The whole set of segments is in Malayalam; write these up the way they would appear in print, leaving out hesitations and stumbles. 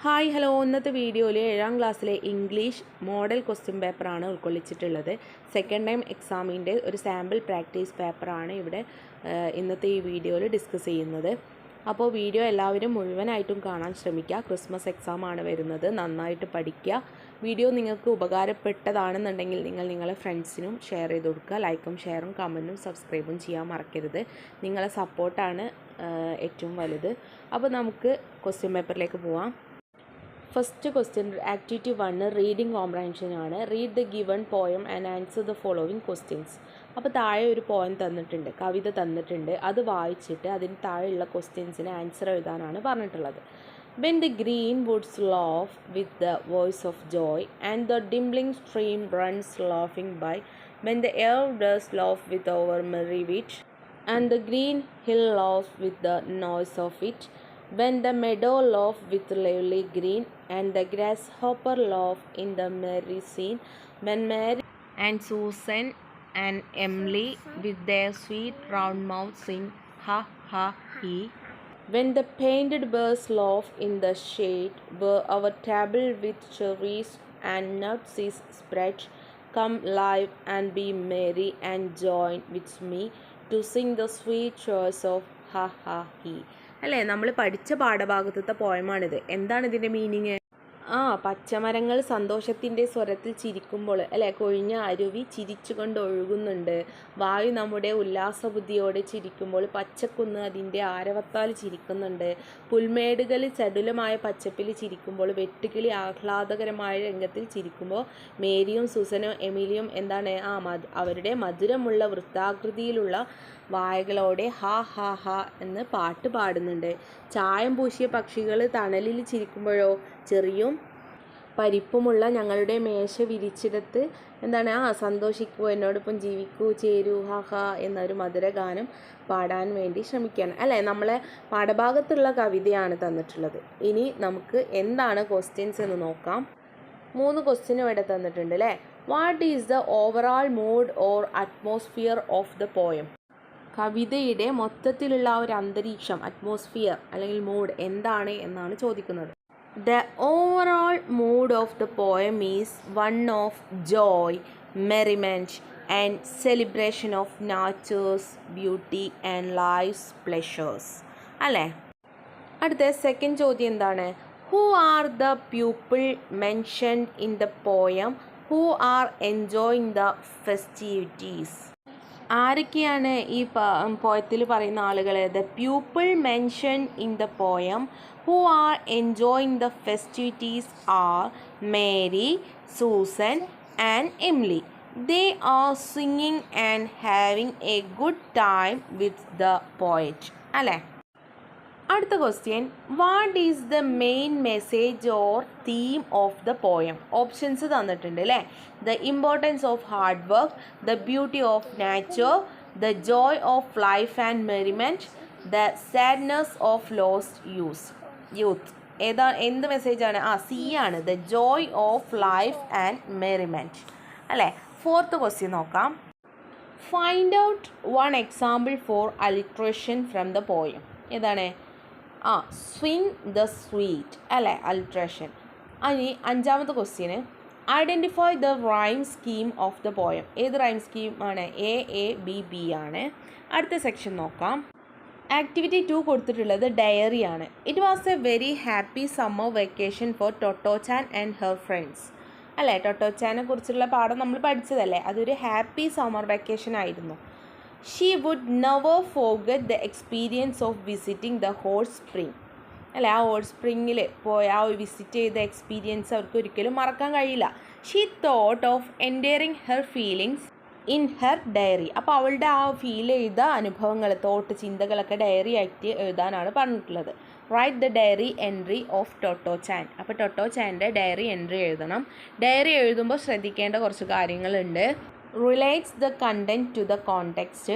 ഹായ് ഹലോ ഇന്നത്തെ വീഡിയോയിൽ 7ാം ക്ലാസ്സിലെ ഇംഗ്ലീഷ് മോഡൽ ക്വസ്റ്റ്യൻ പേപ്പറാണ് ഉൾക്കൊള്ളിച്ചിട്ടുള്ളത്. സെക്കൻഡ് ടൈം എക്സാമിൻ്റെ ഒരു സാമ്പിൾ പ്രാക്ടീസ് പേപ്പറാണ് ഇവിടെ ഇന്നത്തെ ഈ വീഡിയോയിൽ ഡിസ്കസ് ചെയ്യുന്നത്. അപ്പോൾ വീഡിയോ എല്ലാവരും മുഴുവനായിട്ടും കാണാൻ ശ്രമിക്കുക. ക്രിസ്മസ് എക്സാമാണ് വരുന്നത്, നന്നായിട്ട് പഠിക്കുക. വീഡിയോ നിങ്ങൾക്ക് ഉപകാരപ്പെട്ടതാണെന്നുണ്ടെങ്കിൽ നിങ്ങൾ നിങ്ങളെ ഫ്രണ്ട്സിനും ഷെയർ ചെയ്ത് കൊടുക്കുക. ലൈക്കും ഷെയറും കമൻറ്റും സബ്സ്ക്രൈബും ചെയ്യാൻ മറക്കരുത്. നിങ്ങളെ സപ്പോർട്ടാണ് ഏറ്റവും വലുത്. അപ്പോൾ നമുക്ക് ക്വസ്റ്റ്യൻ പേപ്പറിലേക്ക് പോവാം. First question activity 1 reading comprehension ആണ്. Read the given poem and answer the following questions. അപ്പോൾ താഴെ ഒരു പോയം തന്നിട്ടുണ്ട്, കവിത തന്നിട്ടുണ്ട്. അത് വായിച്ചിട്ട് അതിന് താഴെയുള്ള ക്വസ്റ്റ്യൻസിന് ആൻസർ എഴുതാനാണ് പറഞ്ഞിട്ടുള്ളത്. When the green woods laugh with the voice of joy and the dimpling stream runs laughing by, when the air does laugh with our merry wit and the green hill laughs with the noise of it, when the meadow laugh with lively green and the grasshopper laugh in the merry scene, when Mary and Susan and Emily with their sweet round mouths sing ha ha he, when the painted birds laugh in the shade where our table with cherries and nuts is spread, come live and be merry and join with me to sing the sweet choice of ha ha he. അല്ലേ, നമ്മൾ പഠിച്ച പാഠഭാഗത്തെ പോയമാണിത്. എന്താണ് ഇതിൻ്റെ മീനിങ്? പച്ചമരങ്ങൾ സന്തോഷത്തിൻ്റെ സ്വരത്തിൽ ചിരിക്കുമ്പോൾ, അല്ലേ, കൊഴിഞ്ഞ അരുവി ചിരിച്ചുകൊണ്ട് ഒഴുകുന്നുണ്ട്. വായു നമ്മുടെ ഉല്ലാസബുദ്ധിയോടെ ചിരിക്കുമ്പോൾ പച്ചക്കുന്ന് അതിൻ്റെ ആരവത്താൽ ചിരിക്കുന്നുണ്ട്. പുൽമേടുകൾ ചടുലമായ പച്ചപ്പിൽ ചിരിക്കുമ്പോൾ വെട്ടുകിളി ആഹ്ലാദകരമായ രംഗത്തിൽ ചിരിക്കുമ്പോൾ മേരിയും സുസനും എമിലിയും എന്താണ് അവരുടെ മധുരമുള്ള വൃത്താകൃതിയിലുള്ള വായകളോടെ ഹാ ഹാ ഹാ എന്ന് പാട്ട് പാടുന്നുണ്ട്. ചായം പൂശിയ പക്ഷികൾ തണലിൽ ചിരിക്കുമ്പോഴോ ചെറിയും പരിപ്പുമുള്ള ഞങ്ങളുടെ മേശ വിരിച്ചിടത്ത് എന്താണ് സന്തോഷിക്കൂ, എന്നോടൊപ്പം ജീവിക്കൂ, ചേരൂ, ഹാ ഹാ എന്നൊരു മധുരഗാനം പാടാൻ വേണ്ടി ശ്രമിക്കുകയാണ്. അല്ലേ, നമ്മളെ പാഠഭാഗത്തുള്ള കവിതയാണ് തന്നിട്ടുള്ളത്. ഇനി നമുക്ക് എന്താണ് ക്വസ്റ്റ്യൻസ് എന്ന് നോക്കാം. 3 ക്വസ്റ്റ്യനും ഇവിടെ തന്നിട്ടുണ്ട് അല്ലേ. What is the overall mood or atmosphere of the poem? കവിതയുടെ മൊത്തത്തിലുള്ള ഒരു അന്തരീക്ഷം, അറ്റ്മോസ്ഫിയർ അല്ലെങ്കിൽ മൂഡ് എന്താണ് എന്നാണ് ചോദിക്കുന്നത്. The overall mood of the poem is one of joy, merriment and celebration of nature's beauty and life's pleasures. അല്ലേ, അടുത്ത സെക്കൻഡ് ചോദ്യം എന്താണ്? Who are the people mentioned in the poem who are enjoying the festivities? ആരൊക്കെയാണ് ഈ പോയത്തിൽ പറയുന്ന ആളുകൾ? The people mention in the poem who are enjoying the festivities are Mary, Susan and Emily. They are singing and having a good time with the poet. അല്ലേ, അടുത്ത question, what is the main message or theme of the poem? Options തന്നിട്ടുണ്ട് അല്ലേ. The importance of hard work, the beauty of nature, the joy of life and merriment, the sadness of lost youth. എന്ത് മെസ്സേജാണ്? സി ആണ്, the joy of life and merriment. അല്ലേ, ഫോർത്ത് ക്വസ്റ്റ്യൻ നോക്കാം. Find out 1 example for alliteration from the poem. ഏതാണ്? സ്വിങ് ദ സ്വീറ്റ്, അല്ലേ, അലിട്രേഷൻ. ഇനി 5ാമത്തെ ക്വസ്റ്റ്യന്, identify the rhyme scheme of the poem. ഏത് റൈം സ്കീം ആണ്? എ ബി ബി ആണ്. അടുത്ത സെക്ഷൻ നോക്കാം. ആക്ടിവിറ്റി 2 കൊടുത്തിട്ടുള്ളത് ഡയറി ആണ്. It was a very happy summer vacation for Tottochan and her friends. അല്ലേ, ടൊട്ടോച്ചാനെ കുറിച്ചുള്ള പാഠം നമ്മൾ പഠിച്ചതല്ലേ. അതൊരു ഹാപ്പി സമ്മർ വെക്കേഷൻ ആയിരുന്നു. She would never forget the experience of visiting the hot spring. അല്ലേ, ആ ഹോട്ട് സ്പ്രിങ്ങിൽ പോയി വിസിറ്റ് ചെയ്ത എക്സ്പീരിയൻസ് അവർക്ക് ഒരിക്കലും മറക്കാൻ കഴിയില്ല. She thought of entering her feelings in her diary. അപ്പോൾ അവളുടെ ഫീൽ ചെയ്ത അനുഭവങ്ങൾ, ചിന്തകളൊക്കെ ഡയറി ആയിട്ട് എഴുതാനാണ് പറഞ്ഞിട്ടുള്ളത്. Write the diary entry of Tottochan. അപ്പോൾ ടൊട്ടോച്ചാൻ്റെ ഡയറി എൻട്രി എഴുതണം. ഡയറി എഴുതുമ്പോൾ ശ്രദ്ധിക്കേണ്ട കുറച്ച് കാര്യങ്ങളുണ്ട്. Relates the content to the context,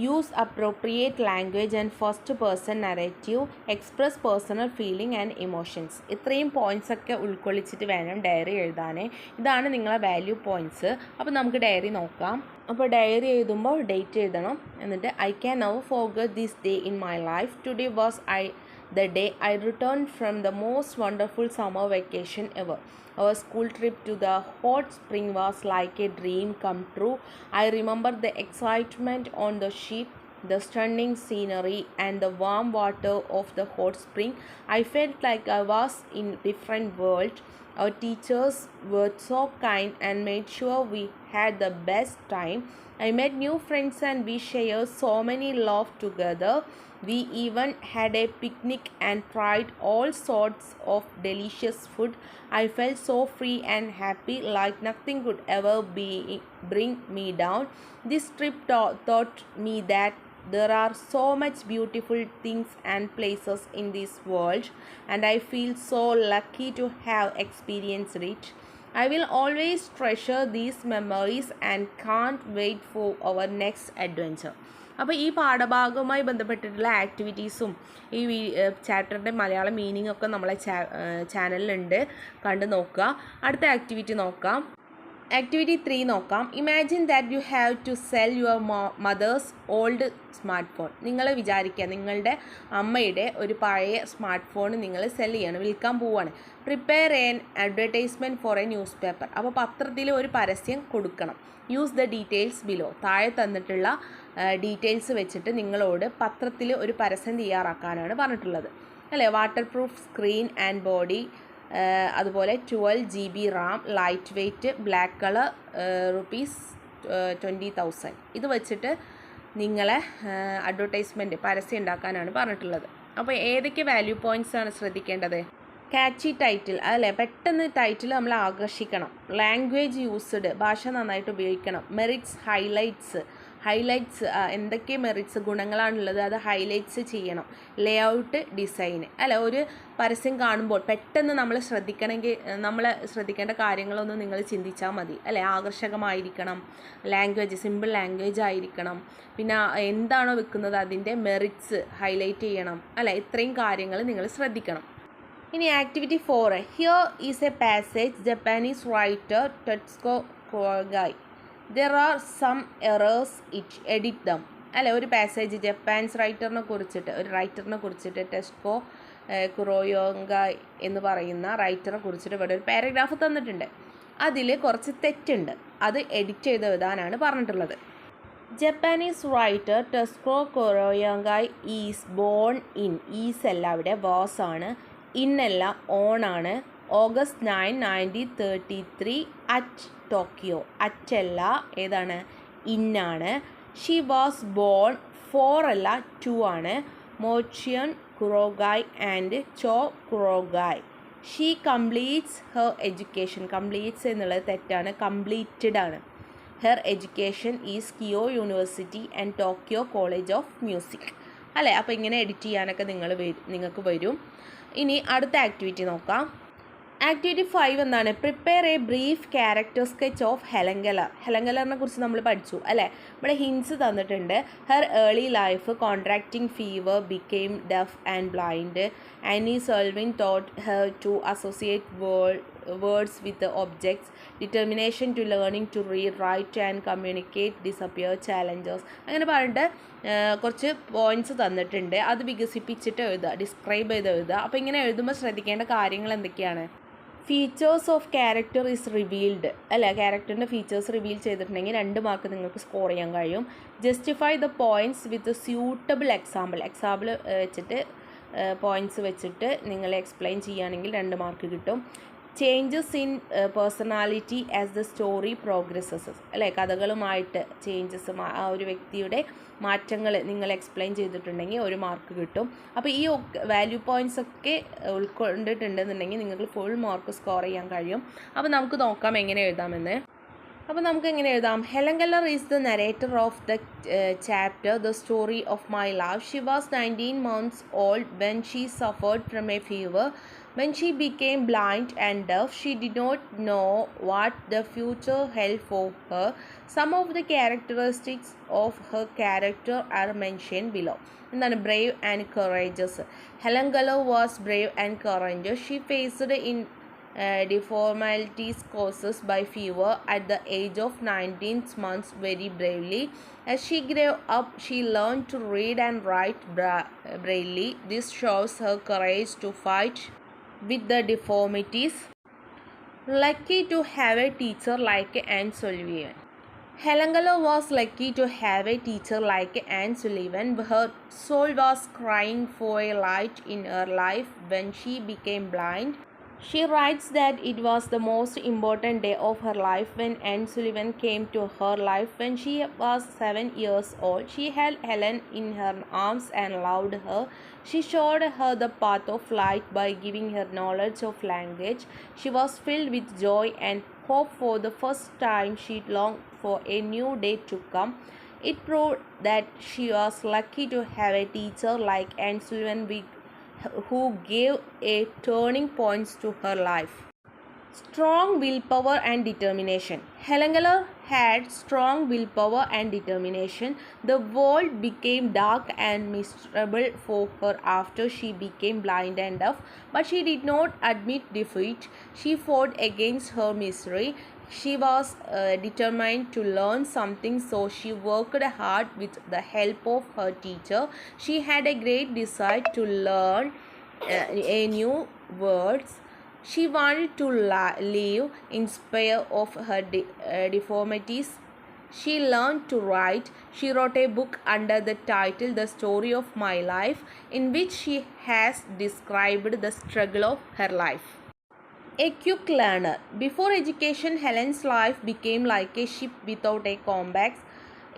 use appropriate language and first person narrative, express personal feeling and emotions. ഇത്രയും പോയിൻറ്റ്സ് ഒക്കെ ഉൾക്കൊള്ളിച്ചിട്ട് വേണം ഡയറി എഴുതാൻ. ഇതാണ് നിങ്ങളെ വാല്യൂ പോയിൻറ്റ്സ്. അപ്പോൾ നമുക്ക് ഡയറി നോക്കാം. അപ്പോൾ ഡയറി എഴുതുമ്പോൾ ഡേറ്റ് എഴുതണം. എന്നിട്ട് I can never forget this day in my life. Today was the day I returned from the most wonderful summer vacation ever. Our school trip to the hot spring was like a dream come true. I remember the excitement on the ship, the stunning scenery, and the warm water of the hot spring. I felt like I was in a different world. Our teachers were so kind and made sure we had the best time. I met new friends and we shared so many love together. We even had a picnic and tried all sorts of delicious food. I felt so free and happy, like nothing could ever bring me down. This trip taught me that there are so much beautiful things and places in this world, and I feel so lucky to have experienced it. I will always treasure these memories and can't wait for our next adventure. അപ്പോൾ ഈ പാഠഭാഗവുമായി ബന്ധപ്പെട്ടിട്ടുള്ള ആക്ടിവിറ്റീസും ഈ ചാപ്റ്ററിൻ്റെ മലയാളം മീനിങ് ഒക്കെ നമ്മളെ ചാനലിലുണ്ട്, കണ്ടു നോക്കുക. അടുത്ത ആക്ടിവിറ്റി നോക്കാം. ആക്ടിവിറ്റി 3 നോക്കാം. Imagine that you have to sell your mother's old smartphone. നിങ്ങൾ വിചാരിക്കുക, നിങ്ങളുടെ അമ്മയുടെ ഒരു പഴയ സ്മാർട്ട് ഫോൺ നിങ്ങൾ സെൽ ചെയ്യണം, വിൽക്കാൻ പോവുകയാണ്. Prepare an advertisement for a newspaper. അപ്പോൾ പത്രത്തിൽ ഒരു പരസ്യം കൊടുക്കണം. Use the details below. താഴെ തന്നിട്ടുള്ള ഡീറ്റെയിൽസ് വെച്ചിട്ട് നിങ്ങളോട് പത്രത്തിൽ ഒരു പരസ്യം തയ്യാറാക്കാനാണ് പറഞ്ഞിട്ടുള്ളത്, അല്ലേ? Waterproof screen and body, അതുപോലെ 12 GB RAM, light weight, black colour, ₹20,000. ഇത് വെച്ചിട്ട് നിങ്ങളെ അഡ്വർടൈസ്മെൻറ്റ് പരസ്യം ഉണ്ടാക്കാനാണ് പറഞ്ഞിട്ടുള്ളത്. അപ്പോൾ ഏതൊക്കെ വാല്യൂ പോയിൻറ്റ്സ് ആണ് ശ്രദ്ധിക്കേണ്ടത്? കാച്ചി ടൈറ്റിൽ, അതല്ലേ, പെട്ടെന്ന് ടൈറ്റിൽ നമ്മൾ ആകർഷിക്കണം. ലാംഗ്വേജ് യൂസ്ഡ്, ഭാഷ നന്നായിട്ട് ഉപയോഗിക്കണം. മെറിറ്റ്സ്, ഹൈലൈറ്റ്സ് എന്തൊക്കെ മെറിറ്റ്സ് ഗുണങ്ങളാണുള്ളത് അത് ഹൈലൈറ്റ്സ് ചെയ്യണം. ലേ ഔട്ട്, ഡിസൈന്, അല്ല, ഒരു പരസ്യം കാണുമ്പോൾ പെട്ടെന്ന് നമ്മൾ ശ്രദ്ധിക്കേണ്ട കാര്യങ്ങളൊന്നും നിങ്ങൾ ചിന്തിച്ചാൽ മതി, അല്ലേ? ആകർഷകമായിരിക്കണം, ലാംഗ്വേജ് സിമ്പിൾ ലാംഗ്വേജ് ആയിരിക്കണം, പിന്നെ എന്താണോ വെക്കുന്നത് അതിൻ്റെ മെറിറ്റ്സ് ഹൈലൈറ്റ് ചെയ്യണം, അല്ലേ? ഇത്രയും കാര്യങ്ങൾ നിങ്ങൾ ശ്രദ്ധിക്കണം. ഇനി activity 4. Here is a passage. Japanese writer Tetsuko Kogai. There are some errors, edit them. അല്ലെ, ഒരു പാസേജ് ജപ്പാൻസ് റൈറ്ററിനെ കുറിച്ചിട്ട് ടെറ്റ്സ്കോ കുറോയോങ്കായ് എന്ന് പറയുന്ന റൈറ്ററെ കുറിച്ചിട്ട് ഇവിടെ ഒരു പാരഗ്രാഫ് തന്നിട്ടുണ്ട്. അതിൽ കുറച്ച് തെറ്റുണ്ട്, അത് എഡിറ്റ് ചെയ്ത് എഴുതാനാണ് പറഞ്ഞിട്ടുള്ളത്. Japanese writer Tetsuko Kuroyanagi is born in, is അല്ല അവിടെ, വാസ് ആണ്. ഇൻ അല്ല, ഓൺ ആണ്. August 9, 1933 at Tokyo. അറ്റല്ല, ഏതാണ്? ഇന്നാണ്. ഷീ വാസ് ബോൺ, 4 അല്ല 2 ആണ്. മോച്ചിയൻ Kuroyanagi and Cho Kuroyanagi. She completes her education. Completes എന്നുള്ളത് തെറ്റാണ്, കംപ്ലീറ്റഡ് ആണ്. Her education is Keio university and Tokyo college of music, അല്ലേ? അപ്പോൾ ഇങ്ങനെ എഡിറ്റ് ചെയ്യാനൊക്കെ നിങ്ങൾക്ക് വരും. ഇനി അടുത്ത ആക്ടിവിറ്റി നോക്കാം. ആക്ടിവിറ്റി 5 എന്താണ്? Prepare a brief character sketch of Helen Keller. Helen കെല്ലറിനെ കുറിച്ച് നമ്മൾ പഠിച്ചു, അല്ലേ? ഇവിടെ ഹിൻസ് തന്നിട്ടുണ്ട്. Her early life, contracting fever, became deaf and blind. Annie Sullivan taught her to associate words with objects. Determination to learning to read, write and communicate, disappear, challengers. അങ്ങനെ പറഞ്ഞിട്ട് കുറച്ച് പോയിൻറ്റ്സ് തന്നിട്ടുണ്ട്. അത് വികസിപ്പിച്ചിട്ട് എഴുതുക, ഡിസ്ക്രൈബ് ചെയ്ത് എഴുതുക. അപ്പോൾ ഇങ്ങനെ എഴുതുമ്പോൾ ശ്രദ്ധിക്കേണ്ട കാര്യങ്ങൾ എന്തൊക്കെയാണ്? Features of character is revealed, അല്ല, ക്യാരക്ടറിൻ്റെ ഫീച്ചേഴ്സ് റിവീൽ ചെയ്തിട്ടുണ്ടെങ്കിൽ 2 മാർക്ക് നിങ്ങൾക്ക് സ്കോർ ചെയ്യാൻ കഴിയും. Justify the points with suitable example വെച്ചിട്ട് പോയിൻറ്റ്സ് വെച്ചിട്ട് നിങ്ങൾ എക്സ്പ്ലെയിൻ ചെയ്യുകയാണെങ്കിൽ 2 മാർക്ക് കിട്ടും. Changes in personality as the story progresses, അല്ലേ? കഥകളുമായിട്ട് ചേഞ്ചസ്, ആ ഒരു വ്യക്തിയുടെ മാറ്റങ്ങൾ നിങ്ങൾ എക്സ്പ്ലെയിൻ ചെയ്തിട്ടുണ്ടെങ്കിൽ 1 മാർക്ക് കിട്ടും. അപ്പോൾ ഈ വാല്യൂ പോയിൻറ്റ്സ് ഒക്കെ ഉൾക്കൊണ്ടിട്ടുണ്ടെന്നുണ്ടെങ്കിൽ നിങ്ങൾക്ക് ഫുൾ മാർക്ക് സ്കോർ ചെയ്യാൻ കഴിയും. അപ്പോൾ നമുക്ക് നോക്കാം എങ്ങനെ എഴുതാമെന്ന്. അപ്പോൾ നമുക്ക് എങ്ങനെ എഴുതാം? Helen Keller is the narrator of the chapter the story of my life. She was 19 months old when she suffered from a fever. When she became blind and deaf, she did not know what the future held for her. Some of the characteristics of her character are mentioned below. എന്താണ്? brave and courageous. Helen Keller was brave and courageous. She faced deformities caused by fever at the age of 19 months very bravely. As she grew up, she learned to read and write braille. This shows her courage to fight with the deformities. Lucky to have a teacher like Anne Sullivan. Helen Keller was lucky to have a teacher like Anne Sullivan. Her soul was crying for a light in her life when she became blind. She writes that it was the most important day of her life when Anne Sullivan came to her life. When she was 7 years old, she held Helen in her arms and loved her. She showed her the path of light by giving her knowledge of language. She was filled with joy and hope. For the first time, she longed for a new day to come. It proved that she was lucky to have a teacher like Anne Sullivan who gave a turning point to her life. Strong willpower and determination. Helen Keller had strong willpower and determination. The world became dark and miserable for her after she became blind and deaf, but she did not admit defeat. She fought against her misery. She was determined to learn something, so she worked hard with the help of her teacher. She had a great desire to learn a new words. She wanted to live in spite of her deformities. She learned to write. She wrote a book under the title The Story of My Life, in which she has described the struggle of her life. A quick learner. Before education, Helen's life became like a ship without a compass.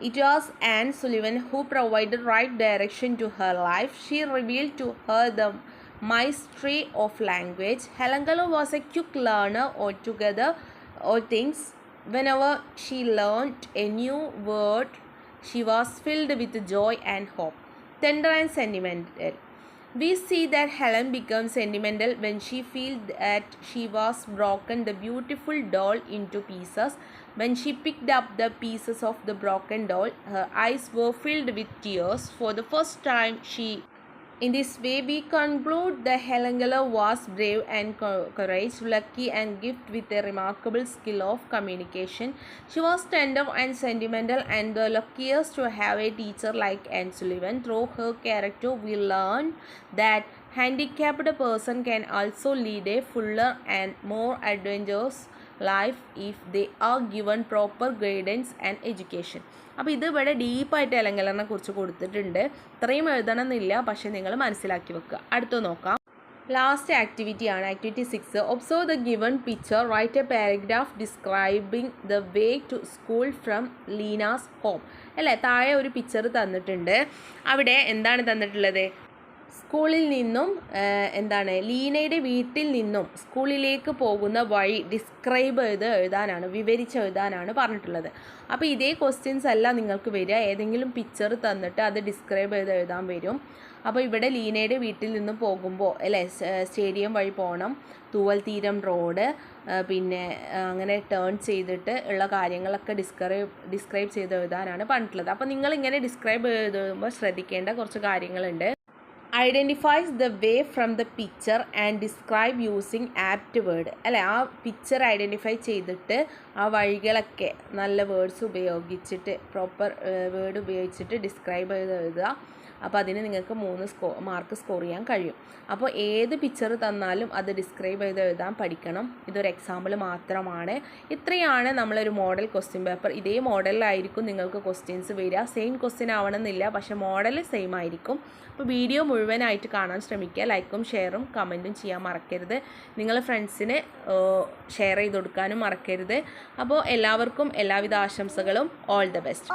It was Anne Sullivan who provided right direction to her life. She revealed to her the mystery of language. Helen Keller was a quick learner altogether, all things. Whenever she learned a new word, she was filled with joy and hope. Tender and sentimental. We see that Helen becomes sentimental when she feels that she was broken the beautiful doll into pieces. When she picked up the pieces of the broken doll, her eyes were filled with tears. For the first time, in this way, we conclude that Helen Keller was brave and courageous, lucky and gifted with a remarkable skill of communication. She was tender and sentimental and the luckiest to have a teacher like Anne Sullivan. Through her character, we learn that handicapped person can also lead a fuller and more adventurous life if they are given proper guidance and education. അപ്പോൾ ഇത് ഇവിടെ ഡീപ്പായിട്ട് ഹെലൻ കെല്ലറിനെ കുറിച്ച് കൊടുത്തിട്ടുണ്ട്. ഇത്രയും എഴുതണമെന്നില്ല, പക്ഷേ നിങ്ങൾ മനസ്സിലാക്കി വെക്കുക. അടുത്ത് നോക്കാം. ലാസ്റ്റ് ആക്ടിവിറ്റിയാണ് activity 6. Observe the given picture. Write a paragraph describing the way to school from Leena's home. അല്ലേ, താഴെ ഒരു പിക്ചർ തന്നിട്ടുണ്ട്. അവിടെ എന്താണ് തന്നിട്ടുള്ളത്? സ്കൂളിൽ നിന്നും ലീനയുടെ വീട്ടിൽ നിന്നും സ്കൂളിലേക്ക് പോകുന്ന വഴി ഡിസ്ക്രൈബ് ചെയ്ത് എഴുതാനാണ്, വിവരിച്ചെഴുതാനാണ് പറഞ്ഞിട്ടുള്ളത്. അപ്പോൾ ഇതേ ക്വസ്റ്റ്യൻസ് അല്ല നിങ്ങൾക്ക് വരിക, ഏതെങ്കിലും പിക്ചർ തന്നിട്ട് അത് ഡിസ്ക്രൈബ് ചെയ്ത് എഴുതാൻ വരും. അപ്പോൾ ഇവിടെ ലീനയുടെ വീട്ടിൽ നിന്ന് പോകുമ്പോൾ അല്ലേ, സ്റ്റേഡിയം വഴി പോകണം, തൂവൽ തീരം റോഡ്, പിന്നെ അങ്ങനെ ടേൺ ചെയ്തിട്ട് ഉള്ള കാര്യങ്ങളൊക്കെ ഡിസ്ക്രൈബ് ചെയ്ത് എഴുതാനാണ് പറഞ്ഞിട്ടുള്ളത്. അപ്പോൾ നിങ്ങളിങ്ങനെ ഡിസ്ക്രൈബ് ചെയ്ത് എഴുതുമ്പോൾ ശ്രദ്ധിക്കേണ്ട കുറച്ച് കാര്യങ്ങളുണ്ട്. Identifies the way from the picture and describe using apt word. അല്ലേ, ആ പിക്ചർ ഐഡൻറ്റിഫൈ ചെയ്തിട്ട് ആ വഴികളൊക്കെ നല്ല വേർഡ്സ് ഉപയോഗിച്ചിട്ട്, പ്രോപ്പർ വേർഡ് ഉപയോഗിച്ചിട്ട് ഡിസ്ക്രൈബ് ചെയ്ത് എഴുതുക. അപ്പോൾ അതിന് നിങ്ങൾക്ക് 3 മാർക്ക് സ്കോർ ചെയ്യാൻ കഴിയും. അപ്പോൾ ഏത് പിക്ചർ തന്നാലും അത് ഡിസ്ക്രൈബ് ചെയ്ത് എഴുതാൻ പഠിക്കണം. ഇതൊരു എക്സാമ്പിൾ മാത്രമാണ്. ഇത്രയാണ് നമ്മളൊരു മോഡൽ ക്വസ്റ്റ്യൻ പേപ്പർ. ഇതേ മോഡലിലായിരിക്കും നിങ്ങൾക്ക് ക്വസ്റ്റ്യൻസ് വരിക. സെയിം ക്വസ്റ്റ്യൻ ആവണമെന്നില്ല, പക്ഷേ മോഡൽ സെയിം ആയിരിക്കും. അപ്പോൾ വീഡിയോ മുഴുവനായിട്ട് കാണാൻ ശ്രമിക്കുക. ലൈക്കും ഷെയറും കമൻറ്റും ചെയ്യാൻ മറക്കരുത്. നിങ്ങളുടെ ഫ്രണ്ട്സിന് ഷെയർ ചെയ്ത് കൊടുക്കാനും മറക്കരുത്. അപ്പോൾ എല്ലാവർക്കും എല്ലാവിധ ആശംസകളും. All the best.